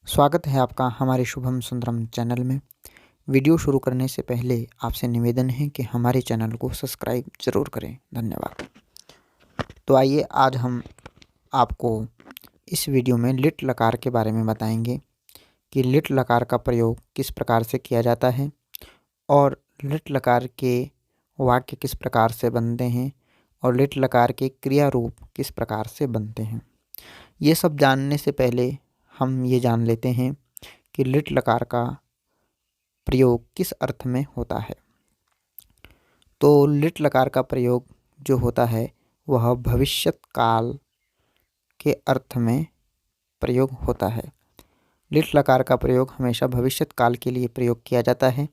स्वागत है आपका हमारे शुभम सुंदरम चैनल में। वीडियो शुरू करने से पहले आपसे निवेदन है कि हमारे चैनल को सब्सक्राइब ज़रूर करें। धन्यवाद। तो आइए आज हम आपको इस वीडियो में लिट लकार के बारे में बताएंगे कि लिट लकार का प्रयोग किस प्रकार से किया जाता है और लिट लकार के वाक्य किस प्रकार से बनते हैं और लिट लकार के क्रिया रूप किस प्रकार से बनते हैं। ये सब जानने से पहले हम ये जान लेते हैं कि लिट लकार का प्रयोग किस अर्थ में होता है। तो लिट लकार का प्रयोग जो होता है वह भविष्यत काल के अर्थ में प्रयोग होता है। लिट लकार का प्रयोग हमेशा भविष्यत काल के लिए प्रयोग किया जाता है।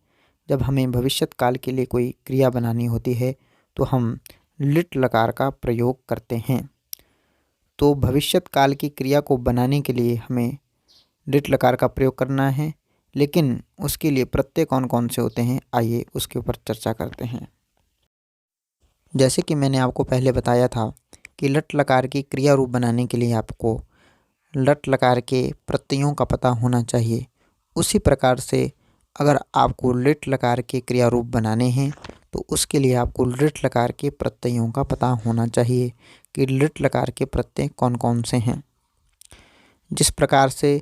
जब हमें भविष्यत काल के लिए कोई क्रिया बनानी होती है तो हम लिट लकार का प्रयोग करते हैं। तो भविष्यत काल की क्रिया को बनाने के लिए हमें लिट लकार का प्रयोग करना है, लेकिन उसके लिए प्रत्यय कौन कौन से होते हैं आइए उसके ऊपर चर्चा करते हैं। जैसे कि मैंने आपको पहले बताया था कि लट लकार की क्रिया रूप बनाने के लिए आपको लट लकार के प्रत्ययों का पता होना चाहिए। उसी प्रकार से अगर आपको लिट लकार के क्रिया रूप बनाने हैं तो उसके लिए आपको लिट लकार के प्रत्ययों का पता होना चाहिए कि लिट लकार के प्रत्यय कौन कौन से हैं। जिस प्रकार से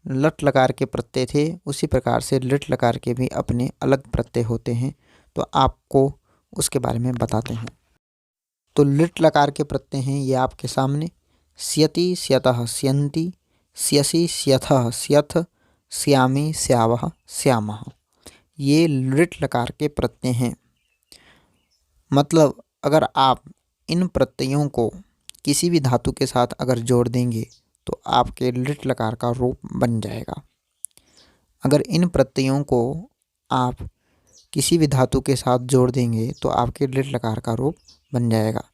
लट लकार के प्रत्यय थे उसी प्रकार से लिट लकार के भी अपने अलग प्रत्यय होते हैं। तो आपको उसके बारे में बताते हैं। तो लिट लकार के प्रत्यय हैं ये आपके सामने स्यति स्यतः स्यन्ति, स्यसि स्यथः स्यथ, स्यामि स्यावः स्यामः। ये लिट लकार के प्रत्यय हैं। मतलब अगर आप इन प्रत्ययों को किसी भी धातु के साथ अगर जोड़ देंगे तो आपके लिट लकार का रूप बन जाएगा। अगर इन प्रत्ययों को आप किसी भी धातु के साथ जोड़ देंगे तो आपके लिट लकार का रूप बन जाएगा।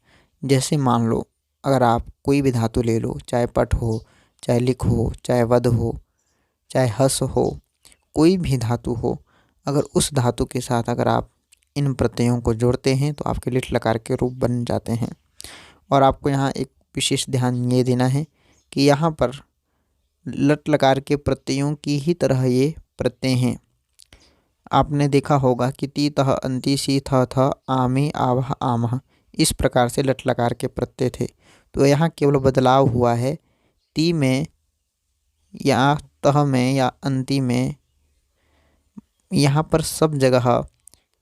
जैसे मान लो अगर आप कोई भी धातु ले लो, चाहे पट हो, चाहे लिख हो, चाहे वध हो, चाहे हस हो, कोई भी धातु हो, अगर उस धातु के साथ अगर आप इन प्रत्ययों को जोड़ते हैं तो आपके लिट लकार के रूप बन जाते हैं। और आपको यहाँ एक विशेष ध्यान ये देना है कि यहाँ पर लट लकार के प्रत्ययों की ही तरह ये प्रत्यय हैं। आपने देखा होगा कि ती तह अंति सी थ आमी आवह आमह, इस प्रकार से लट लकार के प्रत्यय थे। तो यहाँ केवल बदलाव हुआ है ती में या तह में या अंति में। यहाँ पर सब जगह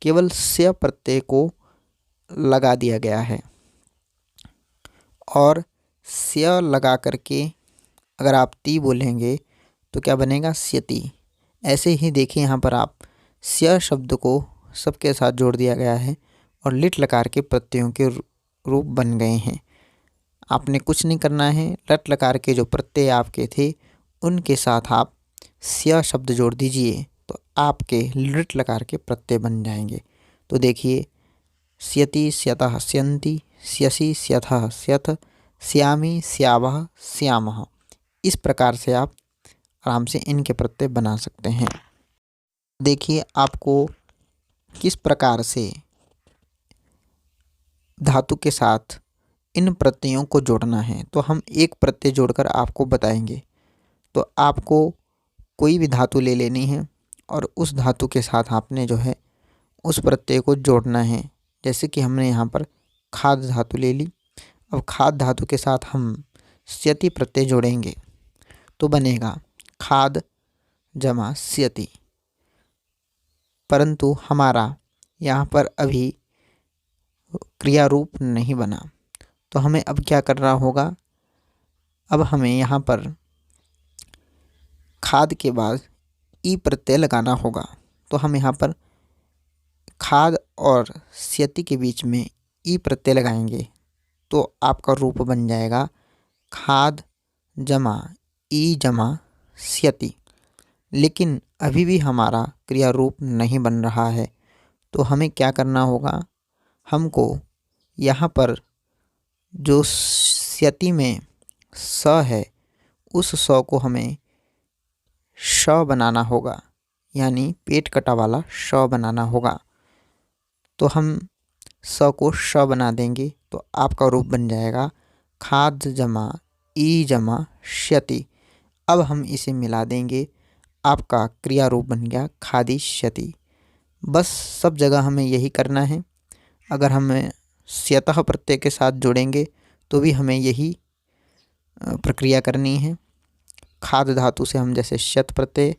केवल स्या प्रत्यय को लगा दिया गया है और स्या लगा करके अगर आप ती बोलेंगे तो क्या बनेगा स्यति। ऐसे ही देखिए यहाँ पर आप स्या शब्द को सबके साथ जोड़ दिया गया है और लिट लकार के प्रत्ययों के रूप बन गए हैं। आपने कुछ नहीं करना है, लट लकार के जो प्रत्यय आपके थे उनके साथ आप स्या शब्द जोड़ दीजिए तो आपके लिट लकार के प्रत्यय बन जाएंगे। तो देखिए स्यति स्यतः स्यन्ति, स्यसि स्यथः स्यथ, स्यामि स्यावः स्यामः। इस प्रकार से आप आराम से इनके प्रत्यय बना सकते हैं। देखिए आपको किस प्रकार से धातु के साथ इन प्रत्ययों को जोड़ना है। तो हम एक प्रत्यय जोड़कर आपको बताएंगे। तो आपको कोई भी धातु ले लेनी है और उस धातु के साथ आपने जो है उस प्रत्यय को जोड़ना है। जैसे कि हमने यहाँ पर खाद धातु ले ली। अब खाद धातु के साथ हम स्यति प्रत्यय जोड़ेंगे तो बनेगा खाद जमा स्यति। परंतु हमारा यहाँ पर अभी क्रिया रूप नहीं बना तो हमें अब क्या करना होगा। अब हमें यहाँ पर खाद के बाद ई प्रत्यय लगाना होगा। तो हम यहाँ पर खाद और स्यति के बीच में ई प्रत्यय लगाएंगे तो आपका रूप बन जाएगा खाद जमा ई जमा स्यति। लेकिन अभी भी हमारा क्रिया रूप नहीं बन रहा है तो हमें क्या करना होगा। हमको यहाँ पर जो स्यति में स है उस स को हमें श बनाना होगा, यानी पेट कटा वाला श बनाना होगा। तो हम स को श बना देंगे तो आपका रूप बन जाएगा खाद जमा ई जमा श्यति। अब हम इसे मिला देंगे, आपका क्रिया रूप बन गया खादिष्यति। बस सब जगह हमें यही करना है। अगर हमें स्यतः प्रत्यय के साथ जोड़ेंगे तो भी हमें यही प्रक्रिया करनी है। खाद धातु से हम जैसे शत प्रत्यय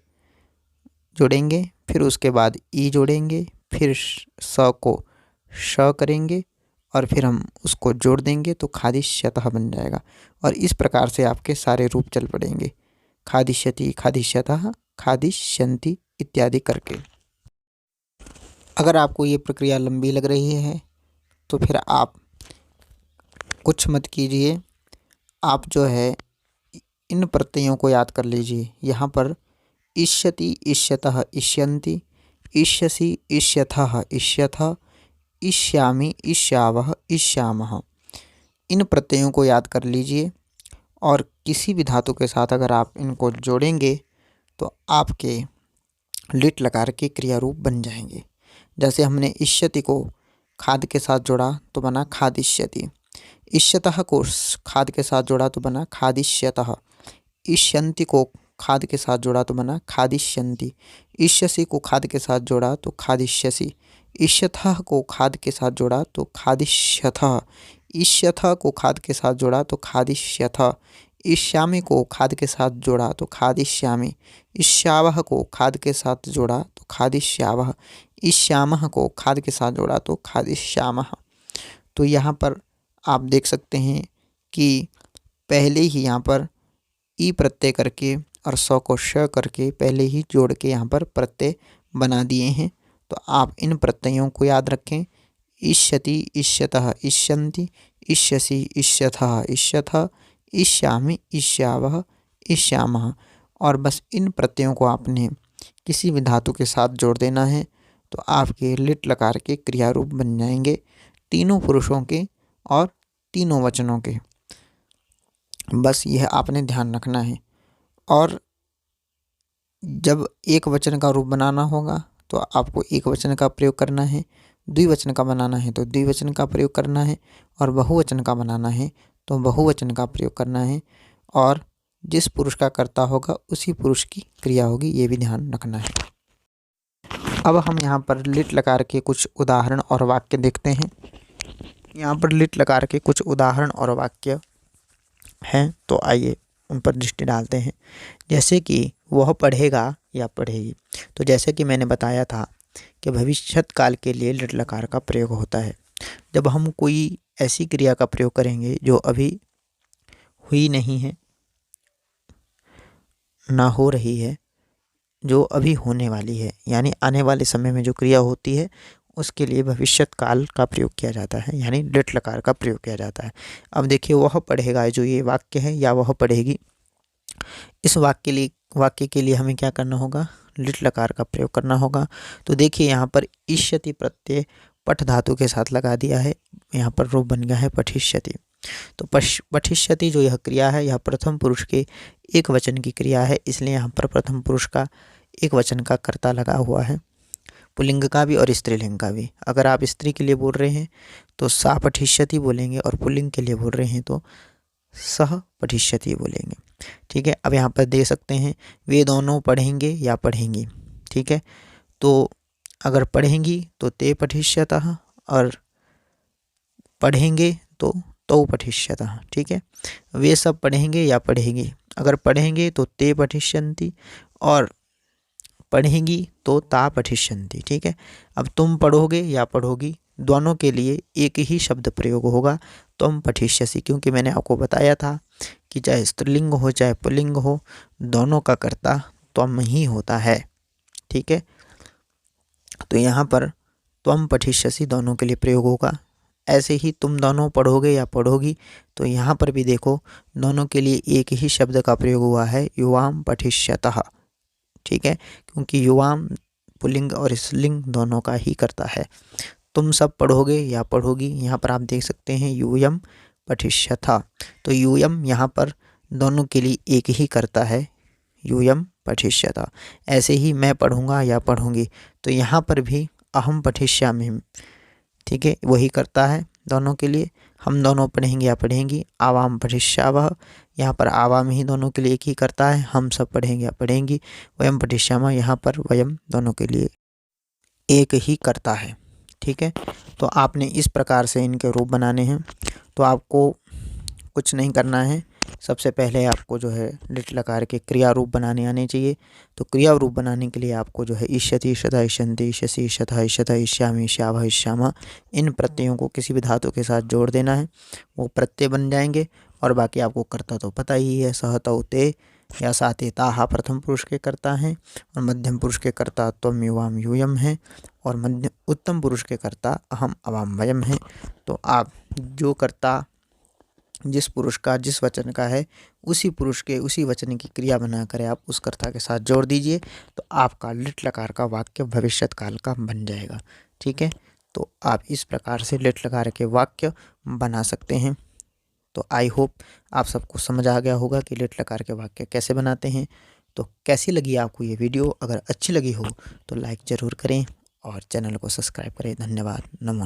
जोड़ेंगे, फिर उसके बाद ई जोड़ेंगे, फिर स को श करेंगे और फिर हम उसको जोड़ देंगे तो खादिष्यतः बन जाएगा। और इस प्रकार से आपके सारे रूप चल पड़ेंगे, खादिष्यति, खादिष्यतः, खादिष्यन्ति इत्यादि करके। अगर आपको ये प्रक्रिया लंबी लग रही है तो फिर आप कुछ मत कीजिए, आप जो है इन प्रत्ययों को याद कर लीजिए। यहाँ पर इष्यति, इष्यतः, इष्यन्ति, इष्यसि, इष्यथः, इष्यथ, इष्यामि, इष्यावः, इष्यामः, इन प्रत्ययों को याद कर लीजिए। और किसी भी धातु के साथ अगर आप इनको जोड़ेंगे तो आपके लिट लकार के क्रिया रूप बन जाएंगे। जैसे हमने इष्यति को खाद के साथ जोड़ा तो बना खादिष्यति, इष्यतः को खाद के साथ जोड़ा तो बना खादिष्यतः, इष्यन्ति को खाद के साथ जोड़ा तो बना खादिष्यन्ति, इष्यसि को खाद के साथ जोड़ा तो खादिष्यसि, इष्यथः को खाद के साथ जोड़ा तो खादिष्यथः, इष्यथ को खाद के साथ जोड़ा तो खादिष्यथ, इष्यामि को खाद के साथ जोड़ा तो खादिष्यामि, इष्यावः को खाद के साथ जोड़ा तो खादिष्यावः, इष्यामः को खाद के साथ जोड़ा तो खादिष्यामः। तो यहाँ पर आप देख सकते हैं कि पहले ही यहाँ पर ई प्रत्यय करके और स को श करके पहले ही जोड़ के यहाँ पर प्रत्यय बना दिए हैं। तो आप इन प्रत्ययों को याद रखें, इष्यति, इष्यतः, इष्यन्ति, इष्यसि, इष्यथः, इष्यथ, इष्यामि, इष्यावः, इष्यामः। और बस इन प्रत्ययों को आपने किसी भी धातु के साथ जोड़ देना है तो आपके लिट लकार के क्रिया रूप बन जाएंगे, तीनों पुरुषों के और तीनों वचनों के। बस यह आपने ध्यान रखना है। और जब एक वचन का रूप बनाना होगा तो आपको एक वचन का प्रयोग करना है, द्विवचन का बनाना है तो द्विवचन का प्रयोग करना है, और बहुवचन का बनाना है तो बहुवचन का प्रयोग करना है। और जिस पुरुष का कर्ता होगा उसी पुरुष की क्रिया होगी, ये भी ध्यान रखना है। अब हम यहाँ पर लिट लकार के कुछ उदाहरण और वाक्य देखते हैं। यहाँ पर लिट लकार के कुछ उदाहरण और वाक्य हैं, तो आइए उन पर दृष्टि डालते हैं। जैसे कि वह पढ़ेगा या पढ़ेगी, तो जैसे कि मैंने बताया था कि भविष्यत काल के लिए लिट लकार का प्रयोग होता है। जब हम कोई ऐसी क्रिया का प्रयोग करेंगे जो अभी हुई नहीं है, ना हो रही है, जो अभी होने वाली है, यानी आने वाले समय में जो क्रिया होती है उसके लिए भविष्यत काल का प्रयोग किया जाता है, यानी लिट लकार का प्रयोग किया जाता है। अब देखिए, वह पढ़ेगा जो ये वाक्य है या वह पढ़ेगी, इस वाक्य के लिए हमें क्या करना होगा, लिट लकार का प्रयोग करना होगा। तो देखिए यहाँ पर इष्यति प्रत्यय पठ धातु के साथ लगा दिया है, यहाँ पर रूप बन गया है पठिष्यति। तो पठिष्यति जो यह क्रिया है यह प्रथम पुरुष के एक वचन की क्रिया है, इसलिए यहाँ पर प्रथम पुरुष का एक वचन का कर्ता लगा हुआ है, पुल्लिंग का भी और स्त्रीलिंग का भी। अगर आप स्त्री के लिए बोल रहे हैं तो सा पठिष्यति बोलेंगे, और पुल्लिंग के लिए बोल रहे हैं तो सह पठिष्यति बोलेंगे। ठीक है, अब यहाँ पर देख सकते हैं वे दोनों पढ़ेंगे या पढ़ेंगी। ठीक है, तो अगर पढ़ेंगी तो ते पठिष्यतः, और पढ़ेंगे तो तौ पठिष्यतः। ठीक है, वे सब पढ़ेंगे या पढ़ेगी, अगर पढ़ेंगे तो ते पठिष्यन्ति, और पढ़ेंगी तो ता पठिष्यन्ति। ठीक है, अब तुम पढ़ोगे या पढ़ोगी, दोनों के लिए एक ही शब्द प्रयोग होगा, तुम पठिष्यसि, क्योंकि मैंने आपको बताया था कि चाहे स्त्रीलिंग हो चाहे पुल्लिंग हो, दोनों का कर्ता त्वम ही होता है। ठीक है, तो यहाँ पर त्वम पठिष्यसि दोनों के लिए प्रयोग होगा। ऐसे ही तुम दोनों पढ़ोगे या पढ़ोगी, तो यहाँ पर भी देखो दोनों के लिए एक ही शब्द का प्रयोग हुआ है, युवाम पठिष्यतः। ठीक है, क्योंकि युवाम पुल्लिंग और स्त्रीलिंग दोनों का ही करता है। तुम सब पढ़ोगे या पढ़ोगी, यहाँ पर आप देख सकते हैं यूयम पठिष्यथा, तो यूयम यहाँ पर दोनों के लिए एक ही करता है, यूयम पठिष्यथा। ऐसे ही मैं पढ़ूंगा या पढ़ूंगी, तो यहाँ पर भी अहम पठिष्यामि। ठीक है, वही करता है दोनों के लिए, हम दोनों पढ़ेंगे या पढ़ेंगी, आवाम पठिष्यावः, यहाँ पर आवाम ही दोनों के लिए एक ही करता है, हम सब पढ़ेंगे या पढ़ेंगी। वयम पठिष्यामः, यहाँ पर वयम दोनों के लिए एक ही करता है। ठीक है, तो आपने इस प्रकार से इनके रूप बनाने हैं। तो आपको कुछ नहीं करना है, सबसे पहले आपको जो है लिट लकार के क्रिया रूप बनाने आने चाहिए। तो क्रिया रूप बनाने के लिए आपको जो है इष्यति, इष्यतः, इष्यन्ति, इष्यसि, इष्यथः, इष्यतः, इष्यामि, इष्यावः, इष्यामः इन प्रत्ययों को किसी भी धातु के साथ जोड़ देना है, वो प्रत्यय बन जाएंगे। और बाकी आपको कर्ता तो पता ही है, सह, तौ, ते या साते, ताहा प्रथम पुरुष के कर्ता हैं, और मध्यम पुरुष के कर्ता त्वम, युवाम, यूयम है, और मध्य उत्तम पुरुष के कर्ता अहम, अवाम, वयम है। तो आप जो कर्ता जिस पुरुष का जिस वचन का है उसी पुरुष के उसी वचन की क्रिया बनाकर आप उस कर्ता के साथ जोड़ दीजिए, तो आपका लिट लकार का वाक्य भविष्यत काल का बन जाएगा। ठीक है, तो आप इस प्रकार से लिट लकार के वाक्य बना सकते हैं। तो आई होप आप सबको समझ आ गया होगा कि लिट लकार के वाक्य कैसे बनाते हैं। तो कैसी लगी आपको ये वीडियो? अगर अच्छी लगी हो तो लाइक ज़रूर करें और चैनल को सब्सक्राइब करें। धन्यवाद। नमो नमः।